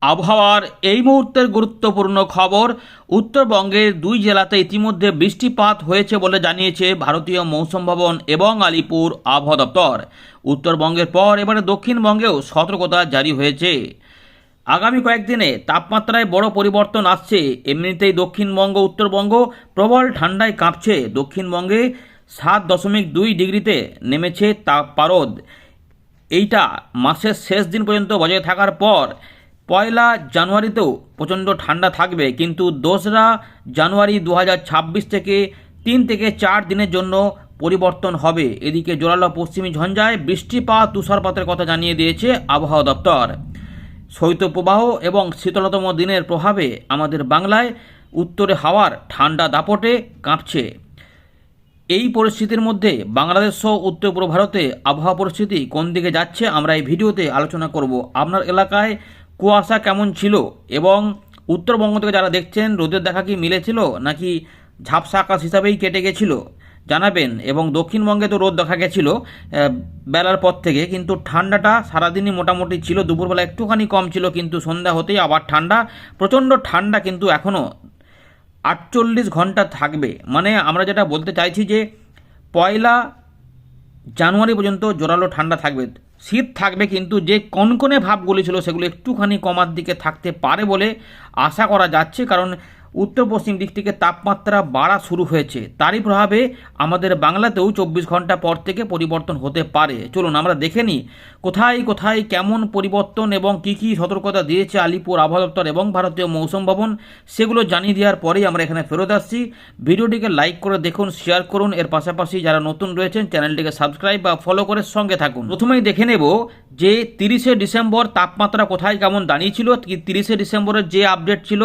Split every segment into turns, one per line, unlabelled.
আবহাওয়ার এই মুহূর্তের গুরুত্বপূর্ণ খবর। উত্তরবঙ্গের দুই জেলাতে ইতিমধ্যে বৃষ্টিপাত হয়েছে বলে জানিয়েছে ভারতীয় মৌসুম ভবন এবং আলিপুর আবহাওয়া দপ্তর। উত্তরবঙ্গের পর এবারে দক্ষিণবঙ্গেও সতর্কতা জারি হয়েছে। আগামী কয়েকদিনে তাপমাত্রায় বড় পরিবর্তন আসছে। এমনিতেই দক্ষিণবঙ্গ উত্তরবঙ্গ প্রবল ঠান্ডায় কাঁপছে। দক্ষিণবঙ্গে 7.2 ডিগ্রিতে নেমেছে তাপপারদ। এইটা মাসের শেষ দিন পর্যন্ত বজায় থাকার পর 1 জানুয়ারিতেও প্রচণ্ড ঠান্ডা থাকবে, কিন্তু 2 জানুয়ারি 2026 থেকে 3 থেকে 4 দিনের জন্য পরিবর্তন হবে। এদিকে জোরালো পশ্চিমী ঝঞ্ঝায় বৃষ্টিপাত তুষারপাতের কথা জানিয়ে দিয়েছে আবহাওয়া দপ্তর। শৈত্যপ্রবাহ এবং শীতলতম দিনের প্রভাবে আমাদের বাংলায় উত্তরে হাওয়ার ঠান্ডা দাপটে কাঁপছে। এই পরিস্থিতির মধ্যে বাংলাদেশ সহ উত্তর পূর্ব ভারতে আবহাওয়া পরিস্থিতি কোন দিকে যাচ্ছে আমরা এই ভিডিওতে আলোচনা করব। আপনার এলাকায় কুয়াশা কেমন ছিল এবং উত্তরবঙ্গ থেকে যারা দেখছেন রোদের দেখা কি মিলেছিল নাকি ঝাপসা আকাশ হিসাবেই কেটে গেছিল জানাবেন। এবং দক্ষিণবঙ্গে তো রোদ দেখা গেছিল বেলার পর থেকে, কিন্তু ঠান্ডাটা সারাদিনই মোটামুটি ছিল। দুপুরবেলা একটুখানি কম ছিল, কিন্তু সন্ধ্যা হতেই আবার ঠান্ডা, প্রচণ্ড ঠান্ডা কিন্তু এখনও 48 ঘন্টা থাকবে। মানে আমরা যেটা বলতে চাইছি যে 1 জানুয়ারি পর্যন্ত জোরালো ঠান্ডা থাকবে, শীত থাকবে, কিন্তু যে কনকনে ভাবগুলি ছিল সেগুলো একটুখানি কমার দিকে থাকতে পারে বলে আশা করা যাচ্ছে। কারণ উত্তর পশ্চিম দিক থেকে তাপমাত্রা বাড়া শুরু হয়েছে, তারই প্রভাবে আমাদের বাংলাতেও 24 ঘন্টা পর থেকে পরিবর্তন হতে পারে। চলুন আমরা দেখে নিই কোথায় কোথায় কেমন পরিবর্তন এবং কী কী সতর্কতা দিয়েছে আলিপুর আবহাওয়া দপ্তর এবং ভারতীয় মৌসুম ভবন, সেগুলো জানিয়ে দেওয়ার পরেই আমরা এখানে ফেরত আসছি। ভিডিওটিকে লাইক করে দেখুন, শেয়ার করুন, এর পাশাপাশি যারা নতুন রয়েছেন চ্যানেলটিকে সাবস্ক্রাইব বা ফলো করে সঙ্গে থাকুন। প্রথমেই দেখে নেব যে 30 ডিসেম্বর তাপমাত্রা কোথায় কেমন দাঁড়িয়েছিল। 30 ডিসেম্বরের যে আপডেট ছিল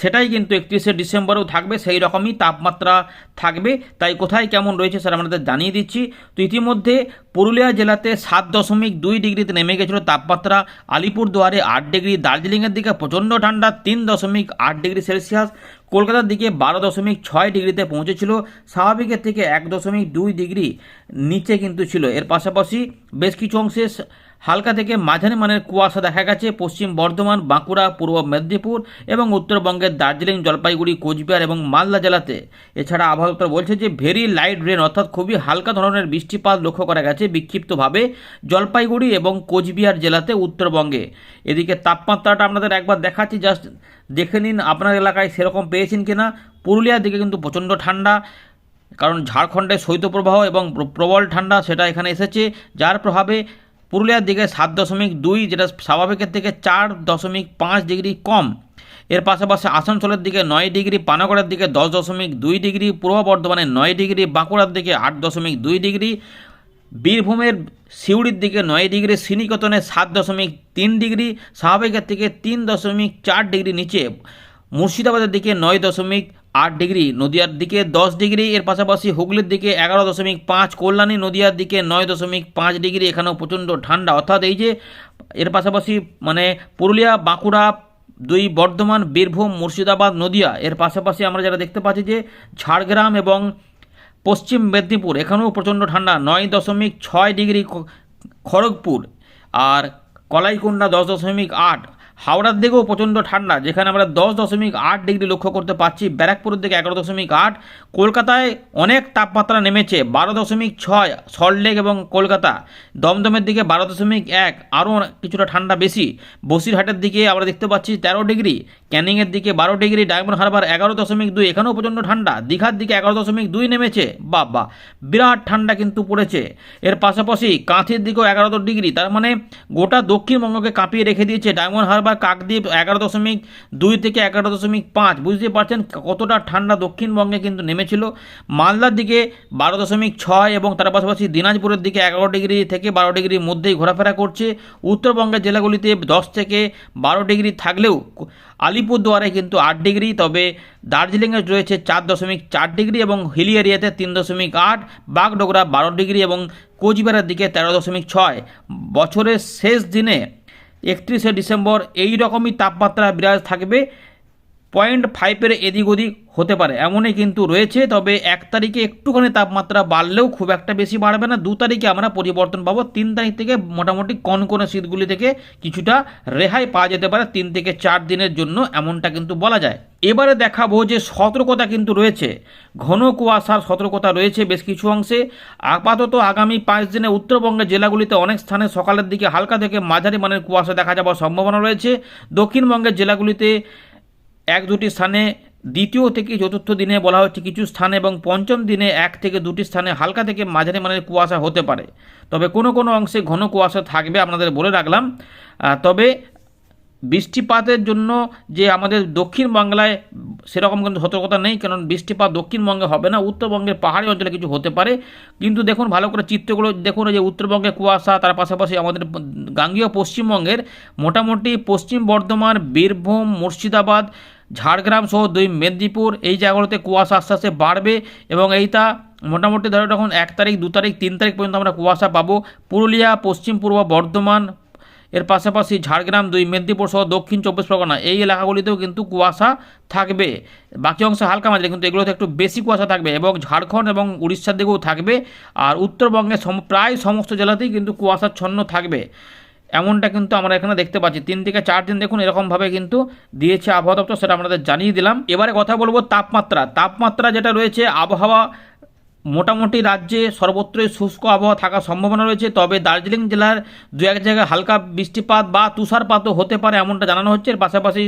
সেটাই কিন্তু 31 ডিসেম্বরেও থাকবে, সেই রকমই তাপমাত্রা থাকবে। তাই কোথায় কেমন রয়েছে স্যার আমাদের জানিয়ে দিচ্ছি। তো ইতিমধ্যে পুরুলিয়া জেলাতে 7.2 ডিগ্রিতে নেমে গেছিলো তাপমাত্রা। আলিপুরদুয়ারে 8 ডিগ্রি, দার্জিলিংয়ের দিকে প্রচণ্ড ঠান্ডা 3.8 ডিগ্রি সেলসিয়াস, কলকাতার দিকে 12.6 ডিগ্রিতে পৌঁছেছিল, স্বাভাবিকের থেকে 1.2 ডিগ্রি নিচে কিন্তু ছিল। এর পাশাপাশি বেশ কিছু অংশে হালকা থেকে মাঝারি মানের কুয়াশা দেখা গেছে পশ্চিম বর্ধমান, বাঁকুড়া, পূর্ব মেদিনীপুর এবং উত্তরবঙ্গের দার্জিলিং, জলপাইগুড়ি, কোচবিহার এবং মালদা জেলাতে। এছাড়া আবহাওয়া দপ্তর বলছে যে ভেরি লাইট রেন অর্থাৎ খুবই হালকা ধরনের বৃষ্টিপাত লক্ষ্য করা গেছে বিক্ষিপ্তভাবে জলপাইগুড়ি এবং কোচবিহার জেলাতে উত্তরবঙ্গে। এদিকে তাপমাত্রাটা আপনাদের একবার দেখাচ্ছি, জাস্ট দেখে নিন আপনার এলাকায় সেরকম পেয়েছেন কিনা। পুরুলিয়ার দিকে কিন্তু প্রচণ্ড ঠান্ডা, কারণ ঝাড়খণ্ডে শৈত্যপ্রবাহ এবং প্রবল ঠান্ডা সেটা এখানে এসেছে, যার প্রভাবে পুরুলিয়ার দিকে 7.2, যেটা স্বাভাবিকের থেকে 4.5 ডিগ্রি কম। এর পাশাপাশি আসানসোলের দিকে 9 ডিগ্রি, পানাগড়ের দিকে 10.2 ডিগ্রি, পূর্ব বর্ধমানে 9 ডিগ্রি, বাঁকুড়ার দিকে 8.2 ডিগ্রি, বীরভূমের সিউড়ির দিকে 9 ডিগ্রি, শ্রীনিকেতনে 7.3 ডিগ্রি, স্বাভাবিকের থেকে 3.4 ডিগ্রি নিচে। মুর্শিদাবাদের দিকে 9.8 ডিগ্রি, নদিয়ার দিকে 10 ডিগ্রি। এর পাশাপাশি হুগলির দিকে 11.5, কল্যাণী নদিয়ার দিকে 9.5 ডিগ্রি, এখানেও প্রচণ্ড ঠান্ডা। অর্থাৎ এই যে এর পাশাপাশি মানে পুরুলিয়া, বাঁকুড়া, বর্ধমান, বীরভূম, মুর্শিদাবাদ, নদিয়া, এর পাশাপাশি আমরা যারা দেখতে পাচ্ছি যে ঝাড়গ্রাম এবং পশ্চিম মেদিনীপুর, এখানেও প্রচণ্ড ঠান্ডা 9.6 ডিগ্রি, খড়গপুর আর কলাইকুণ্ডা 10.8, হাওড়ার দিকেও প্রচণ্ড ঠান্ডা, যেখানে আমরা 10.8 ডিগ্রি লক্ষ্য করতে পারছি। ব্যারাকপুরের দিকে 11.8, কলকাতায় অনেক তাপমাত্রা নেমেছে 12.6, সল্টলেক এবং কলকাতা। দমদমের দিকে 12.1, আরও কিছুটা ঠান্ডা বেশি। বসিরহাটের দিকে আমরা দেখতে পাচ্ছি 13 ডিগ্রি, ক্যানিংয়ের দিকে 12 ডিগ্রি, ডায়মন্ড হারবার 11.2, এখানেও প্রচণ্ড ঠান্ডা। দীঘার দিকে 11.2 নেমেছে, বাবা বিরাট ঠান্ডা কিন্তু পড়েছে। এর পাশাপাশি কাঁথির দিকেও 11 ডিগ্রি, তার মানে গোটা দক্ষিণবঙ্গকে কাঁপিয়ে রেখে দিয়েছে। ডায়মন্ড হারবার, কাকদ্বীপ 11.2 থেকে 11.5, বুঝতে পারছেন কতটা ঠান্ডা দক্ষিণবঙ্গে কিন্তু নেমেছিল। মালদার দিকে 12.6 এবং তার পাশাপাশি দিনাজপুরের দিকে 11 ডিগ্রি থেকে 12 ডিগ্রির মধ্যেই ঘোরাফেরা করছে। উত্তরবঙ্গের জেলাগুলিতে 10 থেকে 12 ডিগ্রি থাকলেও আলিপুরদুয়ারে কিন্তু 8 ডিগ্রি, তবে দার্জিলিংয়ে রয়েছে 4.4 ডিগ্রি এবং হিলি এরিয়াতে 3.8, বাগডোগরা 12 ডিগ্রি এবং কোচবিহারের দিকে 13.6। বছরের শেষ দিনে 31 ডিসেম্বর এই রকমই তাপমাত্রা বিরাজ থাকবে 0.5 এদিক ওদিক হতে পারে এমনই কিন্তু রয়েছে। তবে 1 তারিখে একটুখানি তাপমাত্রা বাড়লেও খুব একটা বেশি বাড়বে না। 2 তারিখে আমরা পরিবর্তন পাবো। 3 তারিখ থেকে মোটামুটি কনকনে শীতগুলি থেকে কিছুটা রেহাই পাওয়া যেতে পারে 3 থেকে 4 দিনের জন্য, এমনটা কিন্তু বলা যায়। এবারে দেখাবো যে সতর্কতা কিন্তু রয়েছে, ঘন কুয়াশার সতর্কতা রয়েছে বেশ কিছু অংশে। আপাতত আগামী 5 দিনে উত্তরবঙ্গের জেলাগুলিতে অনেক স্থানে সকালের দিকে হালকা থেকে মাঝারি মানের কুয়াশা দেখা যাওয়ার সম্ভাবনা রয়েছে। দক্ষিণবঙ্গের জেলাগুলিতে 1-2টি স্থানে দ্বিতীয় থেকে চতুর্থ দিনে বলা হচ্ছে কিছু স্থানে, এবং পঞ্চম দিনে 1 থেকে 2টি স্থানে হালকা থেকে মাঝারি মানের কুয়াশা হতে পারে। তবে কোনো কোনো অংশে ঘন কুয়াশা থাকবে, আপনাদের বলে রাখলাম। তবে বৃষ্টিপাতের জন্য যে আমাদের দক্ষিণ বাংলায় সেরকম কিন্তু সতর্কতা নেই, কারণ বৃষ্টিপাত দক্ষিণবঙ্গে হবে না, উত্তরবঙ্গের পাহাড়ি অঞ্চলে কিছু হতে পারে। কিন্তু দেখুন ভালো করে চিত্রগুলো দেখুন, যে উত্তরবঙ্গে কুয়াশা, তার পাশাপাশি আমাদের গাঙ্গীয় পশ্চিমবঙ্গের মোটামুটি পশ্চিম বর্ধমান, বীরভূম, মুর্শিদাবাদ, ঝাড়গ্রাম সহ 2 মেদিনীপুর, এই জায়গাগুলোতে কুয়াশা আস্তে আস্তে বাড়বে। এবং এইটা মোটামুটি ধরো তখন 1 তারিখ, 2 তারিখ, 3 তারিখ পর্যন্ত আমরা কুয়াশা পাবো। পুরুলিয়া, পশ্চিম পূর্ব বর্ধমান, এর পাশাপাশি ঝাড়গ্রাম, 2 মেদিনীপুর সহ দক্ষিণ 24 পরগনা, এই এলাকাগুলিতেও কিন্তু কুয়াশা থাকবে। বাকি অংশে হালকা মাঝারি, কিন্তু এগুলোতে একটু বেশি কুয়াশা থাকবে। এবং ঝাড়খণ্ড এবং উড়িষ্যার দিকেও থাকবে। আর উত্তরবঙ্গের প্রায় সমস্ত জেলাতেই কিন্তু কুয়াশাচ্ছন্ন থাকবে, এমনটা কিন্তু আমরা এখানে দেখতে পাচ্ছি। 3 থেকে 4 দিন দেখুন এরকমভাবে কিন্তু দিয়েছে আবহাওয়া দপ্তর, সেটা আমাদের জানিয়ে দিলাম। এবারে কথা বলবো তাপমাত্রা যেটা রয়েছে। আবহাওয়া মোটামুটি রাজ্যে সর্বত্রই শুষ্ক আবহাওয়া থাকার সম্ভাবনা রয়েছে। তবে দার্জিলিং জেলার 2-1 জায়গায় হালকা বৃষ্টিপাত বা তুষারপাতও হতে পারে, এমনটা জানানো হচ্ছে। এর পাশাপাশি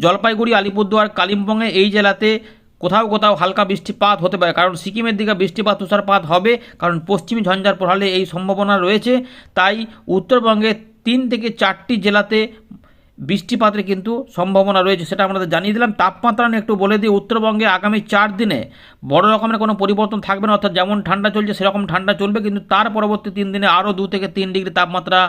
জলপাইগুড়ি, আলিপুরদুয়ার, কালিম্পংয়ে এই জেলাতে কোথাও কোথাও হালকা বৃষ্টিপাত হতে পারে, কারণ সিকিমের দিকে বৃষ্টিপাত তুষারপাত হবে, কারণ পশ্চিমী ঝঞ্ঝার প্রভাবে এই সম্ভাবনা রয়েছে। তাই উত্তরবঙ্গে 3 থেকে 4টি জেলাতে বৃষ্টিপাতের কিন্তু সম্ভাবনা রয়েছে, সেটা আমাদের জানিয়ে দিলাম। তাপমাত্রা নিয়ে একটু বলে দিই, উত্তরবঙ্গে আগামী 4 দিনে বড় রকমের কোনো পরিবর্তন থাকবে না, অর্থাৎ যেমন ঠান্ডা চলছে সেরকম ঠান্ডা চলবে, কিন্তু তার পরবর্তী 3 দিনে আরও 2 থেকে 3 ডিগ্রি তাপমাত্রা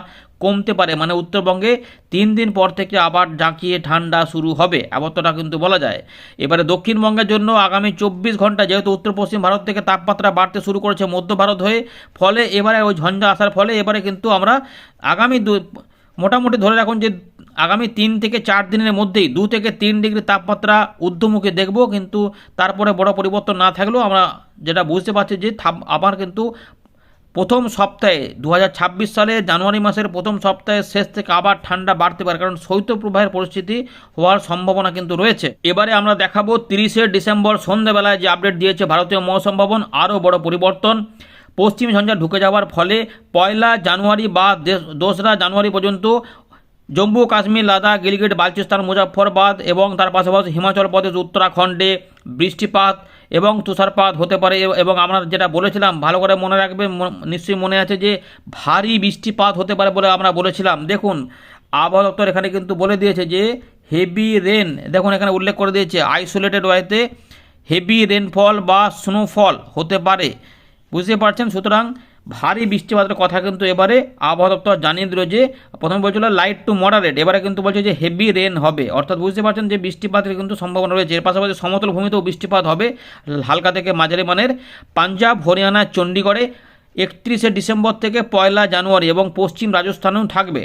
কমতে পারে। মানে উত্তরবঙ্গে 3 দিন পর থেকে আবার জাঁকিয়ে ঠান্ডা শুরু হবে, এমনটা কিন্তু বলা যায়। এবারে দক্ষিণবঙ্গের জন্য আগামী 24 ঘন্টা, যেহেতু উত্তর পশ্চিম ভারত থেকে তাপমাত্রা বাড়তে শুরু করেছে মধ্য ভারত হয়ে, ফলে এবারে ওই ঝঞ্ঝা আসার ফলে এবারে কিন্তু আমরা আগামী মোটামুটি ধরে রাখুন যে আগামী 3 থেকে 4 দিনের মধ্যেই 2 থেকে 3 ডিগ্রি তাপমাত্রা ঊর্ধ্বমুখী দেখব। কিন্তু তারপরে বড় পরিবর্তন না থাকলেও আমরা যেটা বুঝতে পারছি যে আবার কিন্তু প্রথম সপ্তাহে 2026 সালে জানুয়ারি মাসের প্রথম সপ্তাহের শেষ থেকে আবার ঠান্ডা বাড়তে পারে, কারণ শৈত্যপ্রবাহের পরিস্থিতি হওয়ার সম্ভাবনা কিন্তু রয়েছে। এবারে আমরা দেখাবো 30শে ডিসেম্বর সন্ধ্যাবেলায় যে আপডেট দিয়েছে ভারতীয় মৌসুম ভবন। আরও বড় পরিবর্তন, পশ্চিম ঝঞ্ঝা ঢুকে যাওয়ার ফলে 1 জানুয়ারি বা 2রা জানুয়ারি পর্যন্ত জম্মু কাশ্মীর, লাদাখ, গিলগিট, বালচিস্তান, মুজাফফরবাদ এবং তার পাশাপাশি হিমাচল প্রদেশ, উত্তরাখণ্ডে বৃষ্টিপাত এবং তুষারপাত হতে পারে। এবং আমরা যেটা বলেছিলাম ভালো করে মনে রাখবে, নিশ্চয়ই মনে আছে যে ভারী বৃষ্টিপাত হতে পারে বলে আমরা বলেছিলাম। দেখুন আবহাওয়া দপ্তর এখানে কিন্তু বলে দিয়েছে যে হেভি রেন, দেখুন এখানে উল্লেখ করে দিয়েছে আইসোলেটেড ওয়েতে হেভি রেনফল বা স্নোফল হতে পারে, বুঝতে পারছেন। সুতরাং ভারী বৃষ্টিপাতের কথা কিন্তু এবারে আবহাওয়া দপ্তর জানিয়ে দিল যে প্রথমে বলছিল লাইট টু মডারেট, এবারে কিন্তু বলছে যে হেভি রেন হবে, অর্থাৎ বুঝতে পারছেন যে বৃষ্টিপাতের কিন্তু সম্ভাবনা রয়েছে। এর পাশাপাশি সমতল ভূমিতেও বৃষ্টিপাত হবে হালকা থেকে মাঝারি মানের। পাঞ্জাব, হরিয়ানা, চণ্ডীগড়ে 31শে ডিসেম্বর থেকে 1 জানুয়ারি এবং পশ্চিম রাজস্থানেও থাকবে,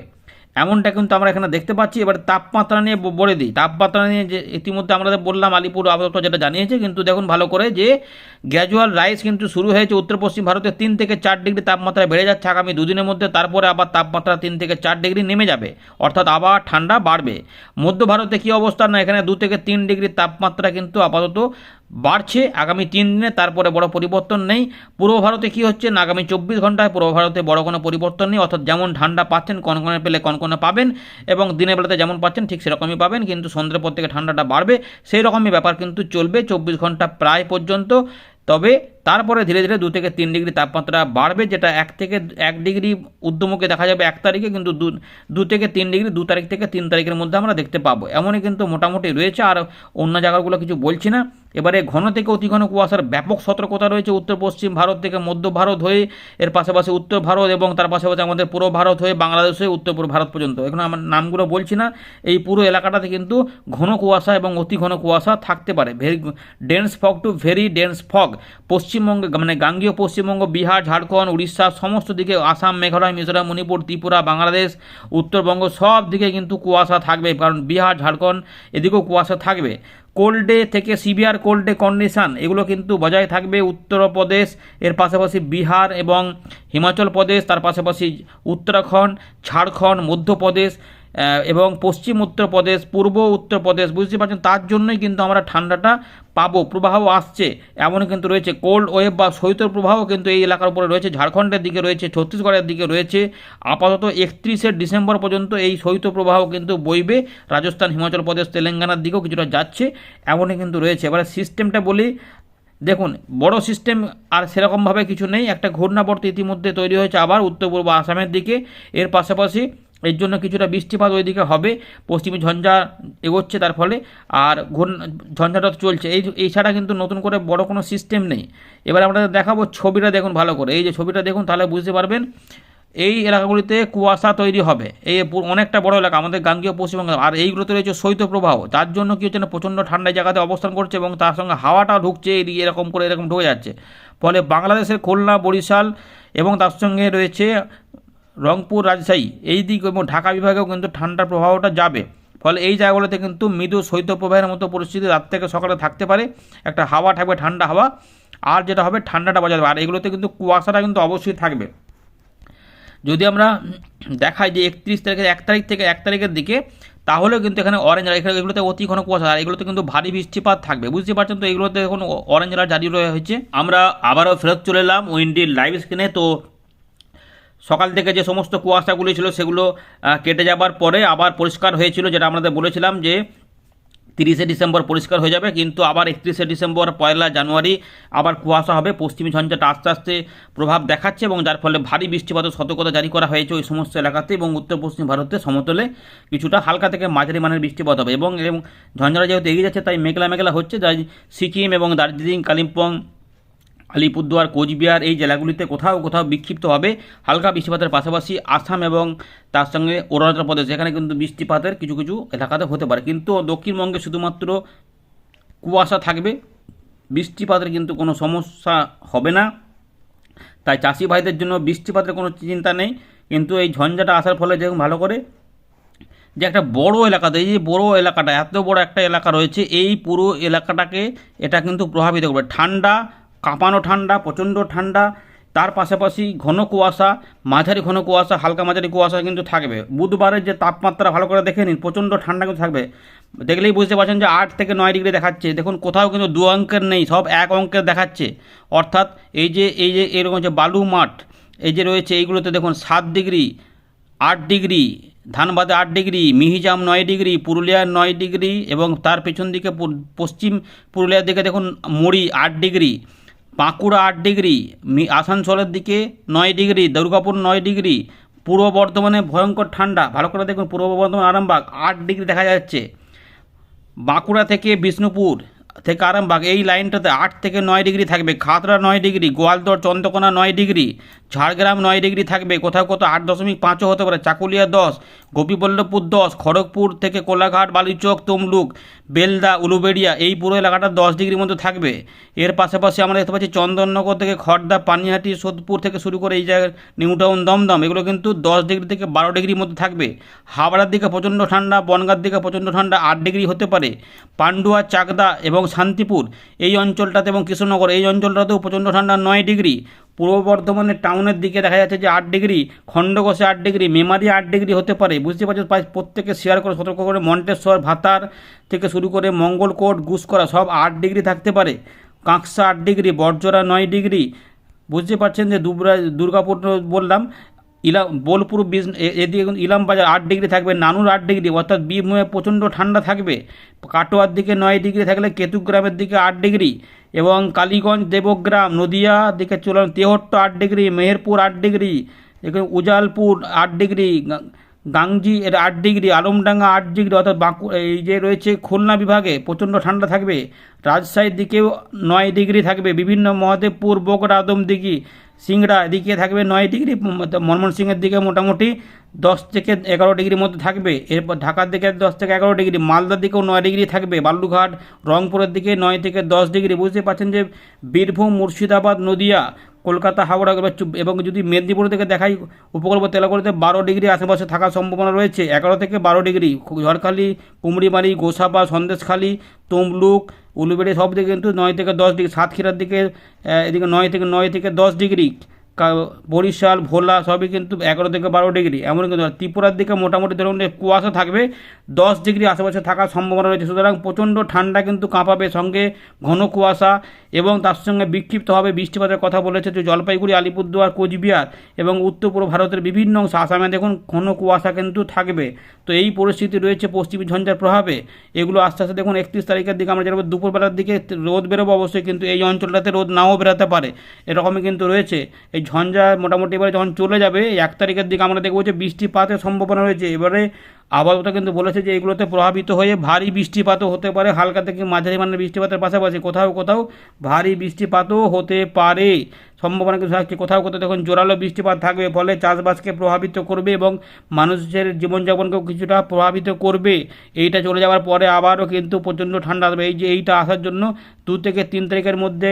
এমনটা কিন্তু আমরা এখানে দেখতে পাচ্ছি। এবার তাপমাত্রা নিয়ে বলে দিই, তাপমাত্রা নিয়ে যে ইতিমধ্যে আমরা বললাম আলিপুর আবহাওয়া দপ্তর যেটা জানিয়েছে, কিন্তু দেখুন ভালো করে যে গ্র্যাজুয়াল রাইজ কিন্তু শুরু হয়েছে উত্তর পশ্চিম ভারতে। 3 থেকে 4 ডিগ্রি তাপমাত্রা বেড়ে যাচ্ছে আগামী 2 দিনের মধ্যে, তারপরে আবার তাপমাত্রা 3 থেকে 4 ডিগ্রি নেমে যাবে, অর্থাৎ আবার ঠান্ডা বাড়বে। মধ্য ভারতে কী অবস্থা, না এখানে 2 থেকে 3 ডিগ্রি তাপমাত্রা কিন্তু আপাতত বাড়ছে আগামী 3 দিনে, তারপরে বড় পরিবর্তন নেই। পূর্ব ভারতে কি হচ্ছে না, আগামী 24 ঘন্টায় পূর্ব ভারতে বড় কোনো পরিবর্তন নেই, অর্থাৎ যেমন ঠান্ডা পাচ্ছেন কনকনে পেলে কনকনে পাবেন, এবং দিনের বেলাতে যেমন পাচ্ছেন ঠিক সেরকমই পাবেন, কিন্তু সন্ধ্যের পর থেকে ঠান্ডাটা বাড়বে, সেই রকমই ব্যাপার কিন্তু চলবে 24 ঘন্টা প্রায় পর্যন্ত। তবে তারপরে ধীরে ধীরে 2 থেকে 3 ডিগ্রি তাপমাত্রা বাড়বে, যেটা 1 থেকে 1 ডিগ্রি ঊর্ধ্বমুখে দেখা যাবে 1 তারিখে, কিন্তু 2 থেকে 3 ডিগ্রি 2 তারিখ থেকে 3 তারিখের মধ্যে আমরা দেখতে পাবো, এমনই কিন্তু মোটামুটি রয়েছে। আর অন্য জায়গাগুলো কিছু বলছি না। এবারে ঘন থেকে অতি ঘন কুয়াশার ব্যাপক সতর্কতা রয়েছে উত্তর পশ্চিম ভারত থেকে মধ্য ভারত হয়ে, এর পাশাপাশি উত্তর ভারত এবং তার পাশাপাশি আমাদের পূর্ব ভারত হয়ে বাংলাদেশ হয়ে উত্তর পূর্ব ভারত পর্যন্ত। এখন আমার নামগুলো বলছি না, এই পুরো এলাকাটাতে কিন্তু ঘন কুয়াশা এবং অতি ঘন কুয়াশা থাকতে পারে। Very dense fog to very dense fog. পশ্চিম পশ্চিমবঙ্গে মানে গাঙ্গীয় পশ্চিমবঙ্গ, বিহার, ঝাড়খণ্ড, উড়িষ্যা সমস্ত দিকে, আসাম, মেঘালয়, মিজোরাম, মণিপুর, ত্রিপুরা, বাংলাদেশ, উত্তরবঙ্গ সব দিকে কিন্তু কুয়াশা থাকবে, কারণ বিহার, ঝাড়খণ্ড এদিকেও কুয়াশা থাকবে। কোল্ড ডে থেকে সিভিয়ার কোল্ড ডে কন্ডিশান এগুলো কিন্তু বজায় থাকবে উত্তরপ্রদেশ, এর পাশাপাশি বিহার এবং হিমাচল প্রদেশ, তার পাশাপাশি উত্তরাখণ্ড, ঝাড়খণ্ড, মধ্যপ্রদেশ এবং পশ্চিম উত্তরপ্রদেশ, পূর্ব উত্তরপ্রদেশ, বুঝতে পারছেন। তার জন্যই কিন্তু আমরা ঠান্ডাটা পাবো, প্রবাহ আসছে এমন কিন্তু রয়েছে। কোল্ড ওয়েভ বা শৈত্য প্রবাহ কিন্তু এই এলাকার উপরে রয়েছে, ঝাড়খণ্ডের দিকে রয়েছে, ছত্তিশগড়ের দিকে রয়েছে। আপাতত 31শে ডিসেম্বর পর্যন্ত এই শৈত্য প্রবাহ কিন্তু বইবে, রাজস্থান, হিমাচল প্রদেশ, তেলেঙ্গানার দিকেও কিছুটা যাচ্ছে এমনই কিন্তু রয়েছে। এবারে সিস্টেমটা বলি, দেখুন বড় সিস্টেম আর সেরকমভাবে কিছু নেই, একটা ঘূর্ণাবর্ত ইতিমধ্যে তৈরি হয়েছে আবার উত্তর পূর্ব আসামের দিকে, এর পাশাপাশি এর জন্য কিছুটা বৃষ্টিপাত ওইদিকে হবে, পশ্চিমী ঝঞ্ঝা এগোচ্ছে তার ফলে, আর ঝঞ্ঝাটা চলছে। এই ছাড়া কিন্তু নতুন করে বড় কোনো সিস্টেম নেই। এবার আমরা দেখাবো ছবিটা, দেখুন ভালো করে, এই যে ছবিটা দেখুন তাহলে বুঝতে পারবেন। এই এলাকাগুলিতে কুয়াশা তৈরি হবে, এই অনেকটা বড় এলাকা আমাদের গাঙ্গীয় পশ্চিমবঙ্গ, আর এইগুলোতে রয়েছে শৈত্যপ্রবাহ, যার জন্য কী হচ্ছে না প্রচণ্ড ঠান্ডায় জায়গাতে অবস্থান করছে এবং তার সঙ্গে হাওয়াটাও ঢুকছে এদিকে, এরকম করে এরকম ঢুকে যাচ্ছে। ফলে বাংলাদেশের খুলনা, বরিশাল এবং তার সঙ্গে রয়েছে রংপুর, রাজশাহী এই দিক এবং ঢাকা বিভাগেও কিন্তু ঠান্ডার প্রভাবটা যাবে। ফলে এই জায়গাগুলোতে কিন্তু মৃদু শৈত্যপ্রবাহের মতো পরিস্থিতি রাত থেকে সকালে থাকতে পারে, একটা হাওয়া থাকবে, ঠান্ডা হাওয়া, আর যেটা হবে ঠান্ডাটা বজায় যাবে। আর এগুলোতে কিন্তু কুয়াশাটা কিন্তু অবশ্যই থাকবে। যদি আমরা দেখাই যে 31 তারিখের 1 তারিখ থেকে 1 তারিখের দিকে, তাহলেও কিন্তু এখানে অরেঞ্জ আর এগুলোতে অতি ঘন কুয়াশা, আর এগুলোতে কিন্তু ভারী বৃষ্টিপাত থাকবে, বুঝতে পারছেন। তো এগুলোতে এখন অরেঞ্জ অ্যালার্ট জারি হয়েছে। আমরা আবারও ফেরত চলে এলাম উইন্ডির লাইভ স্ক্রিনে। তো সকাল থেকে যে সমস্ত কুয়াশাগুলি ছিল সেগুলো কেটে যাবার পরে আবার পরিষ্কার হয়েছিল, যেটা আমাদের বলেছিলাম যে 30শে ডিসেম্বর পরিষ্কার হয়ে যাবে, কিন্তু আবার 31শে ডিসেম্বর, 1 জানুয়ারি আবার কুয়াশা হবে। পশ্চিমী ঝঞ্ঝাটা আস্তে আস্তে প্রভাব দেখাচ্ছে এবং যার ফলে ভারী বৃষ্টিপাতের সতর্কতা জারি করা হয়েছে ওই সমস্ত এলাকাতে, এবং উত্তর পশ্চিম ভারতের সমতলে কিছুটা হালকা থেকে মাঝারি মানের বৃষ্টিপাত হবে। এবং ঝঞ্ঝাটা যেহেতু এগিয়ে যাচ্ছে তাই মেঘলা মেঘলা হচ্ছে, তাই সিকিম এবং দার্জিলিং, কালিম্পং, আলিপুরদুয়ার, কোচবিহার এই জেলাগুলিতে কোথাও কোথাও বিক্ষিপ্তভাবে হালকা বৃষ্টিপাতের পাশাপাশি আসাম এবং তার সঙ্গে অরুণাচল প্রদেশ, এখানে কিন্তু বৃষ্টিপাতের কিছু কিছু এলাকাতে হতে পারে। কিন্তু দক্ষিণবঙ্গে শুধুমাত্র কুয়াশা থাকবে, বৃষ্টিপাতের কিন্তু কোনো সমস্যা হবে না। তাই চাষি ভাইদের জন্য বৃষ্টিপাতের কোনো চিন্তা নেই। কিন্তু এই ঝঞ্ঝাটা আসার ফলে দেখুন ভালো করে যে একটা বড় এলাকাতে, এই যে বড় এলাকাটা, এত বড় একটা এলাকা রয়েছে, এই পুরো এলাকাটাকে এটা কিন্তু প্রভাবিত করবে। ঠান্ডা, কাঁপানো ঠান্ডা, প্রচণ্ড ঠান্ডা, তার পাশাপাশি ঘন কুয়াশা, মাঝারি ঘন কুয়াশা, হালকা মাঝারি কুয়াশা কিন্তু থাকবে। বুধবারের যে তাপমাত্রা ভালো করে দেখে নিন, প্রচণ্ড ঠান্ডা কিন্তু থাকবে। দেখলেই বুঝতে পারছেন যে 8 থেকে 9 ডিগ্রি দেখাচ্ছে। দেখুন কোথাও কিন্তু 2 অঙ্কের নেই, সব 1 অঙ্কের দেখাচ্ছে। অর্থাৎ এই যে এরকম যে বালু মাঠ এই যে রয়েছে, এইগুলোতে দেখুন 7 ডিগ্রি, 8 ডিগ্রি, ধানবাদে 8 ডিগ্রি, মিহিজাম 9 ডিগ্রি, পুরুলিয়ার 9 ডিগ্রি, এবং তার পেছন দিকে পশ্চিম পুরুলিয়ার দিকে দেখুন মুড়ি 8 ডিগ্রি, বাঁকুড়া 8 ডিগ্রি, আসানসোলের দিকে 9 ডিগ্রি, দুর্গাপুর 9 ডিগ্রি, পূর্ব বর্ধমানে ভয়ঙ্কর ঠান্ডা, ভালো করে দেখুন পূর্ব বর্ধমান আরামবাগ 8 ডিগ্রি দেখা যাচ্ছে। বাঁকুড়া থেকে বিষ্ণুপুর থেকে আরামবাগ এই লাইনটাতে 8 থেকে 9 ডিগ্রি থাকবে। Khatra 9 degree, Goyaldar, Chandrakona 9 degree, Jhargram 9 degree থাকবে, কোথাও কোথাও 8.5ও হতে পারে, চাকুলিয়া 10, গোপীবল্লভপুর 10, খড়গপুর থেকে কোলাঘাট, বালুচক, তমলুক, বেলদা, উলুবেড়িয়া এই পুরো এলাকাটা 10 ডিগ্রির মধ্যে থাকবে। এর পাশাপাশি আমরা দেখতে পাচ্ছি চন্দননগর থেকে খড়দা, পানিহাটি, সোদপুর থেকে শুরু করে এই জায়গায় নিউটাউন, দমদম এগুলো কিন্তু 10 ডিগ্রি থেকে 12 ডিগ্রির মধ্যে থাকবে। হাওড়ার দিকে প্রচণ্ড ঠান্ডা, বনগাঁর দিকে প্রচণ্ড ঠান্ডা 8 ডিগ্রি হতে পারে। পান্ডুয়া, চাকদা এবং শান্তিপুর এই অঞ্চলটাতে এবং কৃষ্ণনগর এই অঞ্চলটাতেও প্রচণ্ড ঠান্ডা 9 ডিগ্রি। পূর্ব বর্ধমানের টাউনের দিকে দেখা যাচ্ছে যে 8 ডিগ্রি, খণ্ডঘোষে 8 ডিগ্রি, মেমারি 8 ডিগ্রি হতে পারে। বুঝতে পারছেন, প্রায় প্রত্যেকে শেয়ার করে সতর্ক করে, মন্টেশ্বর, ভাতার থেকে শুরু করে মঙ্গলকোট, গুসকরা সব 8 ডিগ্রি থাকতে পারে। Kanksa 8 degree, Barjora 9 degree. বুঝতে পারছেন যে দুর্গাপুর বললাম, বোলপুর এদিকে ইলামবাজার 8 ডিগ্রি থাকবে, নানুর 8 ডিগ্রি, অর্থাৎ বীরভূমে প্রচণ্ড ঠান্ডা থাকবে। কাটোয়ার দিকে 9 ডিগ্রি থাকলে কেতুগ্রামের দিকে 8 ডিগ্রি, এবং কালীগঞ্জ, দেবগ্রাম, নদিয়া দিকে চলুন তেহট্ট 8 ডিগ্রি, মেহেরপুর 8 ডিগ্রি, এখানে উজালপুর 8 ডিগ্রি, গাংজি এর 8 ডিগ্রি, আলমডাঙ্গা 8 ডিগ্রি, অর্থাৎ এই যে রয়েছে খুলনা বিভাগে প্রচণ্ড ঠান্ডা থাকবে। রাজশাহীর দিকেও 9 ডিগ্রি থাকবে। বিভিন্ন মহাদেবপুর, বগুড়া, আদমদিঘি সিংড়া এদিকে থাকবে 9 ডিগ্রি, ময়মনসিংহের দিকে মোটামুটি 10 থেকে 11 ডিগ্রির মধ্যে থাকবে। এরপর ঢাকার দিকে 10 থেকে 11 ডিগ্রি, মালদার দিকেও 9 ডিগ্রি থাকবে, বালুরঘাট রংপুরের দিকে 9 থেকে 10 ডিগ্রি। বুঝতে পারছেন যে বীরভূম, মুর্শিদাবাদ, নদিয়া, কলকাতা, হাওড়া এবং যদি মেদিনীপুর থেকে দেখাই উপকূলবর্তী এলাকাগুলোতে 12 ডিগ্রি আশেপাশে থাকার সম্ভাবনা রয়েছে, 11 থেকে 12 ডিগ্রি। ঝড়খালি, কুমড়িমারি, গোসাবা, সন্দেশখালি, তমলুক, উলুবেড়ি সব দিকে কিন্তু 9 থেকে 10 ডিগ্রি। সাতক্ষীরার দিকে এদিকে 9 থেকে 10 ডিগ্রি। বরিশাল, ভোলা সবই কিন্তু 11 থেকে 12 ডিগ্রি। এমন কিন্তু ত্রিপুরার দিকে মোটামুটি ধরুন কুয়াশা থাকবে, 10 ডিগ্রি আশেপাশে থাকার সম্ভাবনা রয়েছে। সুতরাং প্রচণ্ড ঠান্ডা কিন্তু কাঁপাবে, সঙ্গে ঘন কুয়াশা এবং তার সঙ্গে বিক্ষিপ্তভাবে বৃষ্টিপাতের কথা বলেছে। যে জলপাইগুড়ি, আলিপুরদুয়ার, কোচবিহার এবং উত্তর পূর্ব ভারতের বিভিন্ন অংশ, আসামে দেখুন ঘন কুয়াশা কিন্তু থাকবে। তো এই পরিস্থিতি রয়েছে পশ্চিমী ঝঞ্ঝার প্রভাবে। এগুলো আস্তে আস্তে দেখুন 31 তারিখের দিকে আমরা যেরকম দুপুরবেলার দিকে রোদ বেরোবো অবশ্যই, কিন্তু এই অঞ্চলটাতে রোদ নাও বেরোতে পারে, এরকমই কিন্তু রয়েছে। এই ঝঞ্ঝা মোটামুটি এবারে যখন চলে যাবে 1 তারিখের দিকে আমরা দেখবো যে বৃষ্টিপাতের সম্ভাবনা রয়েছে। এবারে আবহাওয়া কিন্তু বলেছে যে এগুলোতে প্রভাবিত হয়ে ভারী বৃষ্টিপাতও হতে পারে, হালকা থেকে মাঝারি মানের বৃষ্টিপাতের পাশাপাশি কোথাও কোথাও ভারী বৃষ্টিপাতও হতে পারে সম্ভাবনা কিন্তু থাকছে। কোথাও কোথাও দেখুন জোরালো বৃষ্টিপাত থাকবে, ফলে চাষবাসকে প্রভাবিত করবে এবং মানুষের জীবনযাপনকেও কিছুটা প্রভাবিত করবে। এইটা চলে যাওয়ার পরে আবারও কিন্তু প্রচণ্ড ঠান্ডা আসবে। এই যে এইটা আসার জন্য 2 থেকে 3 তারিখের মধ্যে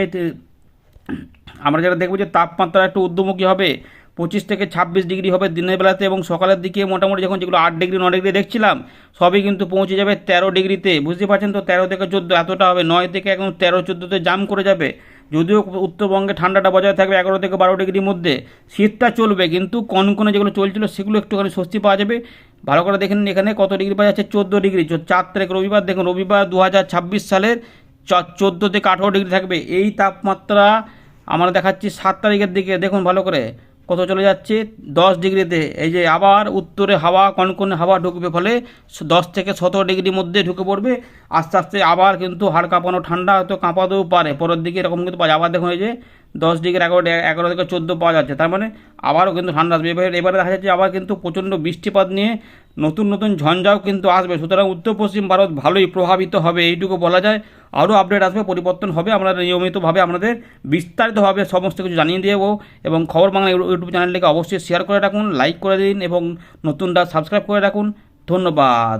আমরা যেটা দেখব যে তাপমাত্রা একটু ঊর্ধ্বমুখী হবে, 25 থেকে 26 ডিগ্রি হবে দিনের বেলাতে, এবং সকালের দিকে মোটামুটি যখন যেগুলো 8 ডিগ্রি 9 ডিগ্রি দেখছিলাম সবই কিন্তু পৌঁছে যাবে 13 ডিগ্রিতে। বুঝতে পারছেন তো, 13 থেকে 14 এতটা হবে, 9 থেকে এখন 13-14তে জাম করে যাবে। যদিও উত্তরবঙ্গে ঠান্ডাটা বজায় থাকবে 11 থেকে 12 ডিগ্রির মধ্যে, শীতটা চলবে, কিন্তু কনকনে যেগুলো চলছিল সেগুলো একটুখানি স্বস্তি পাওয়া যাবে। ভালো করে দেখেন এখানে কত ডিগ্রি পাওয়া যাচ্ছে, 14 ডিগ্রি। 4 তারিখ রবিবার দেখুন, রবিবার 2026 সালের 14 থেকে 18 ডিগ্রি থাকবে। এই তাপমাত্রা আমরা দেখাচ্ছি 7 তারিখের দিকে, দেখুন ভালো করে কত চলে যাচ্ছে, 10 ডিগ্রিতে। এই যে আবার উত্তরে হাওয়া, কনকনে হাওয়া ঢুকবে, ফলে 10 থেকে 17 ডিগ্রির মধ্যে ঢুকে পড়বে। আস্তে আস্তে আবার কিন্তু হাড় কাঁপানো ঠান্ডা হয়তো কাঁপাতেও পারে পরের দিকে, এরকম কিন্তু পাওয়া যায়। আবার দেখুন এই যে 10 ডিগ্রি 11 থেকে 14 পাওয়া যাচ্ছে, তার মানে আবারও কিন্তু ঠান্ডা আসবে। এবারে দেখা যাচ্ছে আবার কিন্তু প্রচণ্ড বৃষ্টিপাত নিয়ে নতুন নতুন ঝঞ্ঝাও কিন্তু আসবে। সুতরাং উত্তর পশ্চিম ভারত ভালোই প্রভাবিত হবে, এইটুকু বলা যায়। আরও আপডেট আসবে, পরিবর্তন হবে, আমরা নিয়মিতভাবে আপনাদের বিস্তারিতভাবে সমস্ত কিছু জানিয়ে দেবো। এবং খবর বাংলা ইউটিউব চ্যানেলটিকে অবশ্যই শেয়ার করে রাখুন, লাইক করে দিন এবং নতুনটা সাবস্ক্রাইব করে রাখুন। ধন্যবাদ।